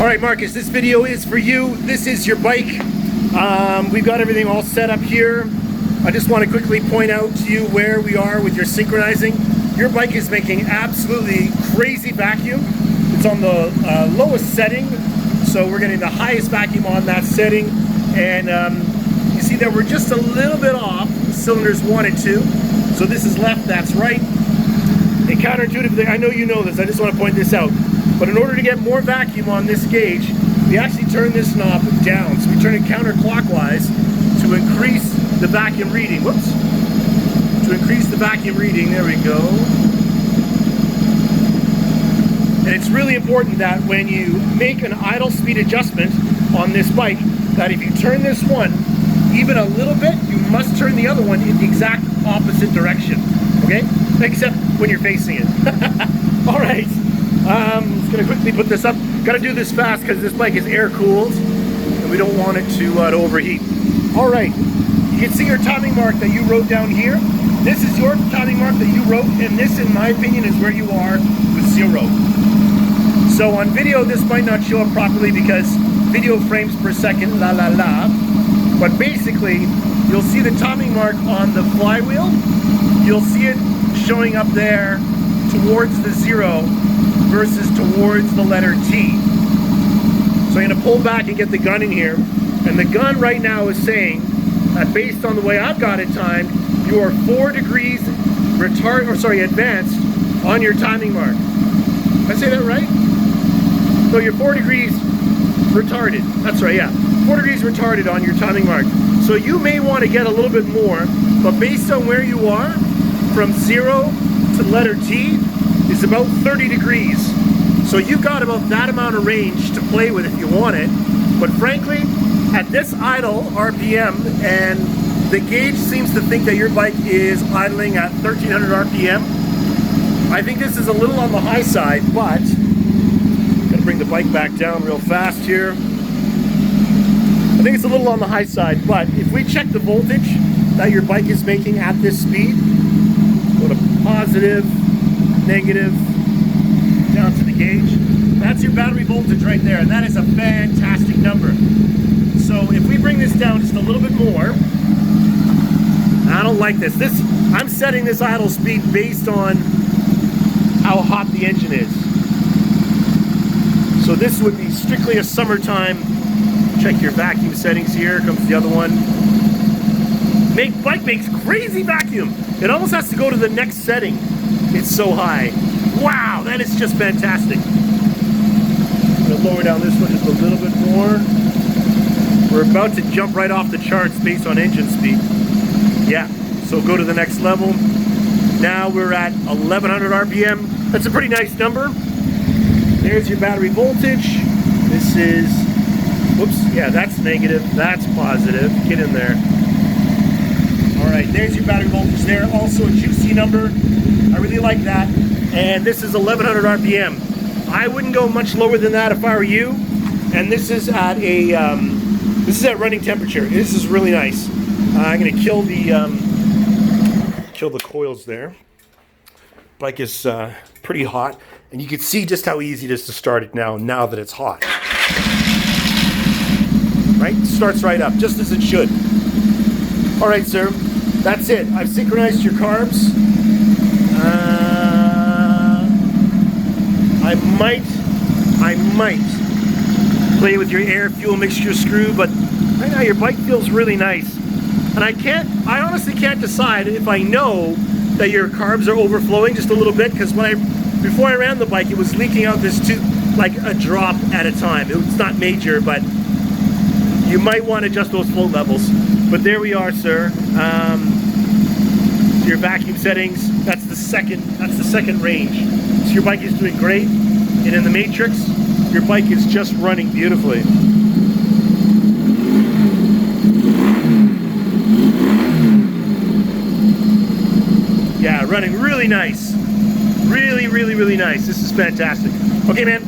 All right, Marcus, this video is for you. This is your bike. We've got everything all set up here. I just want to quickly point out to you where we are with your synchronizing. Your bike is making absolutely crazy vacuum. It's on the lowest setting, so we're getting the highest vacuum on that setting. And you see that we're just a little bit off cylinders 1 and 2. So this is left, that's right. And counterintuitively, I know you know this, I just want to point this out. But in order to get more vacuum on this gauge, we actually turn this knob down. So we turn it counterclockwise to increase the vacuum reading. Whoops. To increase the vacuum reading, there we go. And it's really important that when you make an idle speed adjustment on this bike, that if you turn this one even a little bit, you must turn the other one in the exact opposite direction. Okay? Except when you're facing it. All right. Just gonna quickly put this up. Gotta do this fast because this bike is air cooled and we don't want it to overheat. All right, you can see your timing mark that you wrote down here. This is your timing mark that you wrote, and this, in my opinion, is where you are with 0. So on video, this might not show up properly because video frames per second, la la la. But basically, you'll see the timing mark on the flywheel. You'll see it showing up there towards the 0 versus towards the letter T. So I'm going to pull back and get the gun in here, and the gun right now is saying that based on the way I've got it timed, you are 4 degrees advanced on your timing mark. Did I say that right? So you're 4 degrees retarded. That's right, yeah. 4 degrees retarded on your timing mark. So you may want to get a little bit more, but based on where you are, from 0 to letter T, is about 30 degrees. So you've got about that amount of range to play with if you want it. But frankly, at this idle RPM, and the gauge seems to think that your bike is idling at 1300 RPM, I think this is a little on the high side, but I'm gonna bring the bike back down real fast here. I think it's a little on the high side, but if we check the voltage that your bike is making at this speed, go to positive, negative, down to the gauge. That's your battery voltage right there, and that is a fantastic number. So if we bring this down just a little bit more, I don't like this. I'm setting this idle speed based on how hot the engine is. So this would be strictly a summertime. Check your vacuum settings here. Comes the other one. Bike makes crazy vacuum. It almost has to go to the next setting. It's so high. Wow, that is just fantastic. I'm gonna lower down this one just a little bit more. We're about to jump right off the charts based on engine speed. Yeah, so go to the next level. Now we're at 1100 RPM. That's a pretty nice number. There's your battery voltage. This is, whoops, yeah, that's negative, that's positive. Get in there. All right, there's your battery voltage there. Also a juicy number. I really like that. And this is 1100 RPM. I wouldn't go much lower than that if I were you. And this is at a running temperature. This is really nice. I'm gonna kill the coils there. Bike is pretty hot, and you can see just how easy it is to start it now that it's hot. Right? Starts right up, just as it should. All right, sir. That's it. I've synchronized your carbs. I might play with your air fuel mixture screw, but right now your bike feels really nice. And I honestly can't decide if I know that your carbs are overflowing just a little bit, because before I ran the bike, it was leaking out this tube like a drop at a time. It's not major, but you might want to adjust those float levels. But there we are, sir. Your vacuum settings, that's the second range. So your bike is doing great, and in the matrix, your bike is just running beautifully. Yeah, running really nice. Really, really, really nice. This is fantastic. Okay, man.